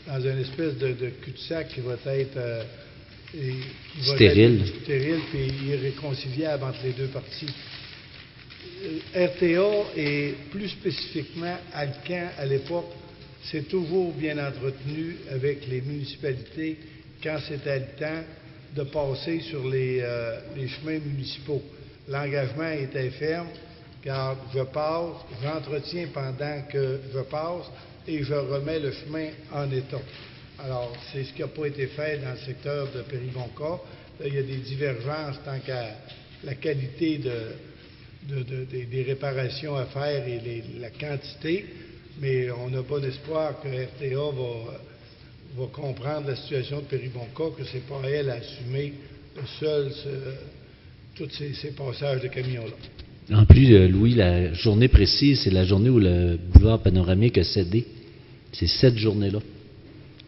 [SPEAKER 1] dans une espèce de cul-de-sac qui va être
[SPEAKER 2] stérile
[SPEAKER 1] et irréconciliable entre les deux parties. RTA et plus spécifiquement Alcan, à l'époque, c'est toujours bien entretenu avec les municipalités quand c'était le temps de passer sur les chemins municipaux. L'engagement était ferme, car je passe, j'entretiens pendant que je passe et je remets le chemin en état. Alors, c'est ce qui n'a pas été fait dans le secteur de Péribonka. Là, il y a des divergences tant qu'à la qualité des réparations à faire et la quantité, mais on n'a pas d'espoir que RTA va comprendre la situation de Péribonka, que ce n'est pas elle à assumer seule tous ces passages de camions-là.
[SPEAKER 2] En plus, Louis, la journée précise, c'est la journée où le boulevard panoramique a cédé. C'est cette journée-là.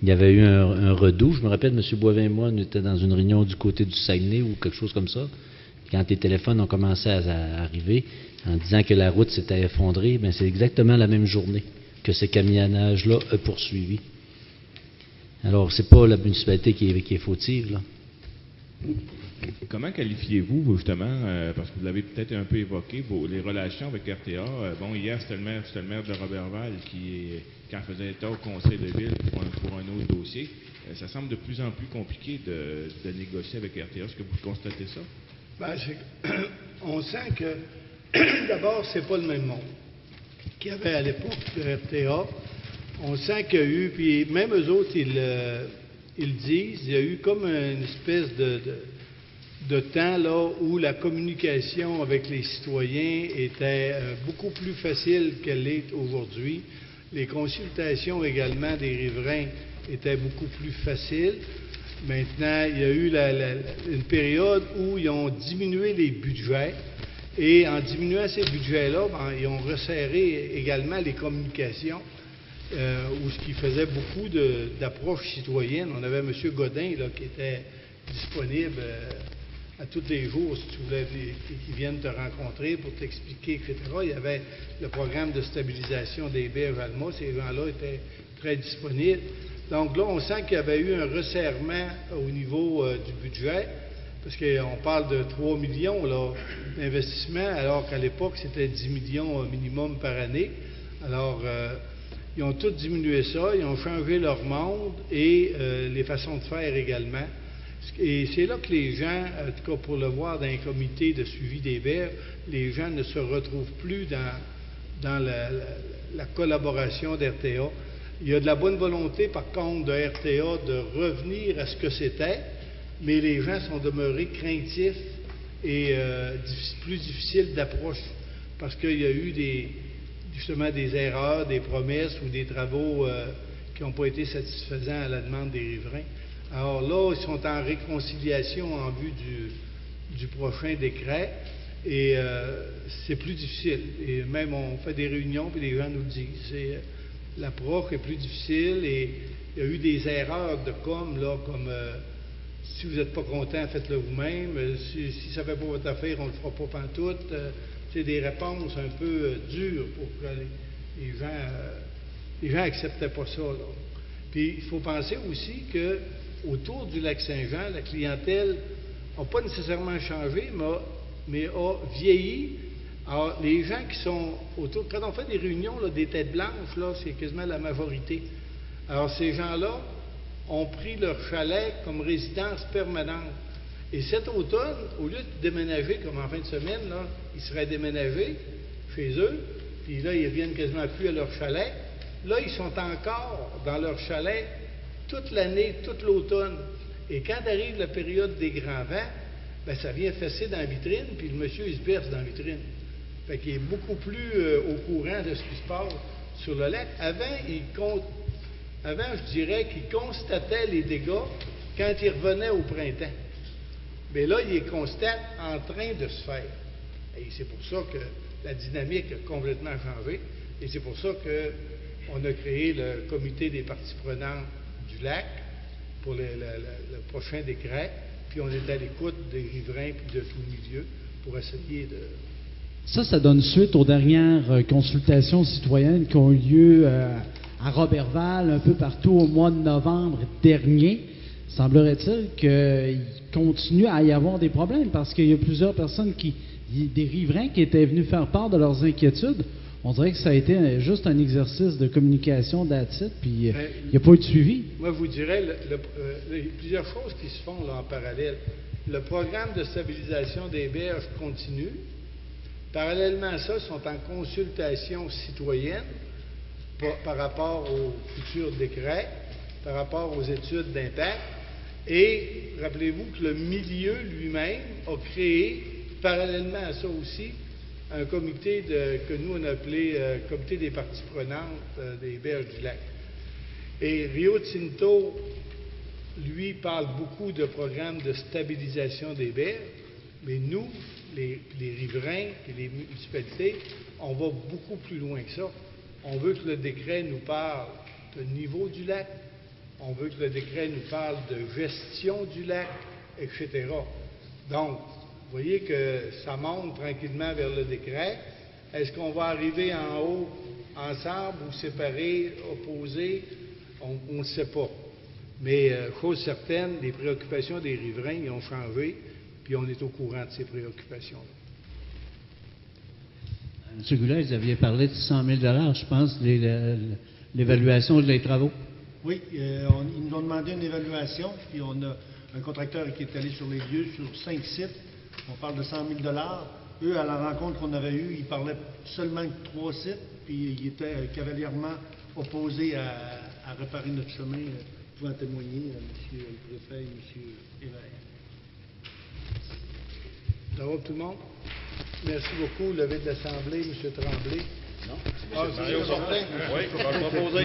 [SPEAKER 2] Il y avait eu un redout. Je me rappelle, M. Boivin et moi, on était dans une réunion du côté du Saguenay ou quelque chose comme ça. Quand les téléphones ont commencé à arriver en disant que la route s'était effondrée, bien, c'est exactement la même journée que ce camionnage-là a poursuivi. Alors, c'est pas la municipalité qui est fautive, là.
[SPEAKER 13] Comment qualifiez-vous, justement, parce que vous l'avez peut-être un peu évoqué, les relations avec RTA? Hier, c'était le maire de Roberval qui en faisait état au conseil de ville pour un autre dossier. Ça semble de plus en plus compliqué de négocier avec RTA. Est-ce que vous constatez ça?
[SPEAKER 1] Ben, on sent que, d'abord, c'est pas le même monde qu'il y avait à l'époque de RTA. On sent qu'il y a eu, puis même eux autres, ils disent, il y a eu comme une espèce de temps là où la communication avec les citoyens était beaucoup plus facile qu'elle l'est aujourd'hui. Les consultations également des riverains étaient beaucoup plus faciles. Maintenant, il y a eu une période où ils ont diminué les budgets et en diminuant ces budgets-là, ils ont resserré également les communications où ce qui faisait beaucoup d'approches citoyennes. On avait M. Godin là, qui était disponible à tous les jours, si tu voulais qu'ils viennent te rencontrer pour t'expliquer, etc. Il y avait le programme de stabilisation des berges Alma. Ces gens-là étaient très disponibles. Donc là, on sent qu'il y avait eu un resserrement au niveau du budget, parce qu'on parle de 3 millions d'investissement, alors qu'à l'époque, c'était 10 millions minimum par année. Alors, ils ont tous diminué ça, ils ont changé leur monde et les façons de faire également. Et c'est là que les gens, en tout cas pour le voir dans un comité de suivi des berges, les gens ne se retrouvent plus dans la collaboration d'RTA. Il y a de la bonne volonté, par contre, de RTA de revenir à ce que c'était, mais les gens sont demeurés craintifs et plus difficiles d'approche parce qu'il y a eu justement des erreurs, des promesses ou des travaux qui n'ont pas été satisfaisants à la demande des riverains. Alors là, ils sont en réconciliation en vue du prochain décret et c'est plus difficile. Et même on fait des réunions et les gens nous le disent. L'approche est plus difficile et il y a eu des erreurs de comme si vous n'êtes pas content, faites-le vous-même. Si ça ne fait pas votre affaire, on ne le fera pas pantoute. C'est des réponses un peu dures pour que les gens n'acceptaient pas ça. Là. Puis il faut penser aussi que autour du lac Saint-Jean, la clientèle n'a pas nécessairement changé, mais a vieilli. Alors, les gens qui sont autour, quand on fait des réunions, là, des têtes blanches, là, c'est quasiment la majorité. Alors, ces gens-là ont pris leur chalet comme résidence permanente. Et cet automne, au lieu de déménager comme en fin de semaine, là, ils seraient déménagés chez eux, puis là, ils reviennent quasiment plus à leur chalet. Là, ils sont encore dans leur chalet toute l'année, toute l'automne. Et quand arrive la période des grands vents, bien, ça vient fesser dans la vitrine, puis le monsieur, il se berce dans la vitrine. Fait qu'il est beaucoup plus au courant de ce qui se passe sur le lac. Avant, je dirais qu'il constatait les dégâts quand il revenait au printemps. Mais là, il les constate en train de se faire. Et c'est pour ça que la dynamique a complètement changé. Et c'est pour ça qu'on a créé le comité des parties prenantes du lac pour le prochain décret. Puis on est à l'écoute des riverains puis de tout le milieu pour essayer de...
[SPEAKER 14] Ça donne suite aux dernières consultations citoyennes qui ont eu lieu à Roberval, un peu partout au mois de novembre dernier. Semblerait-il qu'il continue à y avoir des problèmes parce qu'il y a plusieurs personnes des riverains qui étaient venus faire part de leurs inquiétudes. On dirait que ça a été juste un exercice de communication d'attitude, puis il n'y a pas eu de suivi.
[SPEAKER 1] Moi, je vous dirais, il y a plusieurs choses qui se font là en parallèle. Le programme de stabilisation des berges continue. Parallèlement à ça, ils sont en consultation citoyenne par rapport au futur décret. par rapport aux études d'impact. Et rappelez-vous que le milieu lui-même a créé, parallèlement à ça aussi, un comité que nous on a appelé Comité des parties prenantes des berges du lac. Et Rio Tinto, lui, parle beaucoup de programmes de stabilisation des berges, mais nous, les riverains et les municipalités, on va beaucoup plus loin que ça. On veut que le décret nous parle de niveau du lac, on veut que le décret nous parle de gestion du lac, etc. Donc, vous voyez que ça monte tranquillement vers le décret. Est-ce qu'on va arriver en haut ensemble ou séparés, opposés? On ne sait pas. Mais chose certaine, les préoccupations des riverains ils ont changé, puis on est au courant de ces préoccupations-là.
[SPEAKER 15] M. Goulet, vous aviez parlé de 100 000 je pense, l'évaluation des travaux.
[SPEAKER 6] Oui, ils nous ont demandé une évaluation, puis on a un contracteur qui est allé sur les lieux, sur 5 sites. On parle de 100 000 Eux, à la rencontre qu'on avait eue, ils parlaient seulement de 3 sites, puis ils étaient cavalièrement opposés à réparer notre chemin, pouvant témoigner à M. le préfet et M. Hébert.
[SPEAKER 1] Ça va tout le monde? Merci beaucoup. Levé de l'Assemblée, M. Tremblay.
[SPEAKER 8] Non.
[SPEAKER 1] Ah, c'est Mario Fortin.
[SPEAKER 8] Oui, on va le proposer.